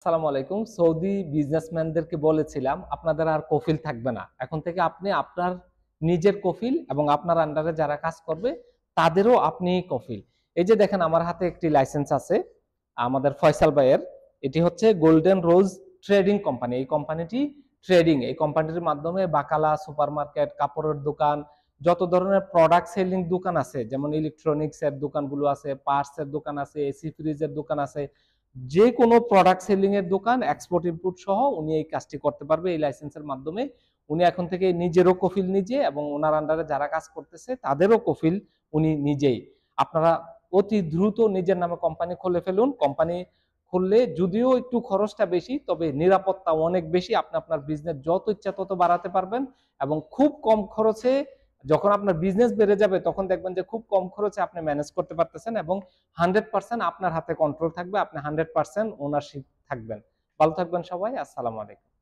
আসসালামু আলাইকুম। সৌদি বিজনেসম্যানদেরকে বলেছিলাম আপনাদের আর কফিল থাকবে না। এখন থেকে আপনি আপনার নিজের কফিল এবং আপনার আন্ডারে যারা কাজ করবে তাদেরও আপনি কফিল। এই যে দেখেন আমার হাতে একটি লাইসেন্স আছে আমাদের ফয়সাল ভাইয়ের। এটি হচ্ছে গোল্ডেন রোজ ট্রেডিং কোম্পানি। এই কোম্পানিটি ট্রেডিং, এই কোম্পানিটির মাধ্যমে বাকালা, সুপারমার্কেট, কাপড়ের দোকান, যত ধরনের প্রোডাক্ট সেলিং দোকান আছে, যেমন ইলেকট্রনিক্স এর দোকানগুলো আছে, পার্টস এর দোকান আছে, এসি ফ্রিজের দোকান আছে, যে কোনো প্রোডাক্ট সেলিং এর দোকান এক্সপোর্ট ইম্পোর্ট সহ উনি এই কাজটি করতে পারবে এই লাইসেন্সের মাধ্যমে। উনি এখন থেকে নিজেরও কফিল নিজে এবং ওনার আন্ডারে যারা কাজ করতেছে তাদেরও কফিল উনি নিজেই। আপনারা অতি দ্রুত নিজের নামে কোম্পানি খুলে ফেলুন। কোম্পানি খুললে যদিও একটু খরচটা বেশি, তবে নিরাপত্তা অনেক বেশি। আপনি আপনার বিজনেস যত ইচ্ছা তত বাড়াতে পারবেন এবং খুব কম খরচে। যখন আপনার বিজনেস বেড়ে যাবে তখন দেখবেন যে খুব কম খরচে আপনি ম্যানেজ করতে পারতেছেন এবং 100% আপনার হাতে কন্ট্রোল থাকবে, আপনি 100% ওনারশিপ থাকবেন। ভালো থাকবেন সবাই। আসসালামু আলাইকুম।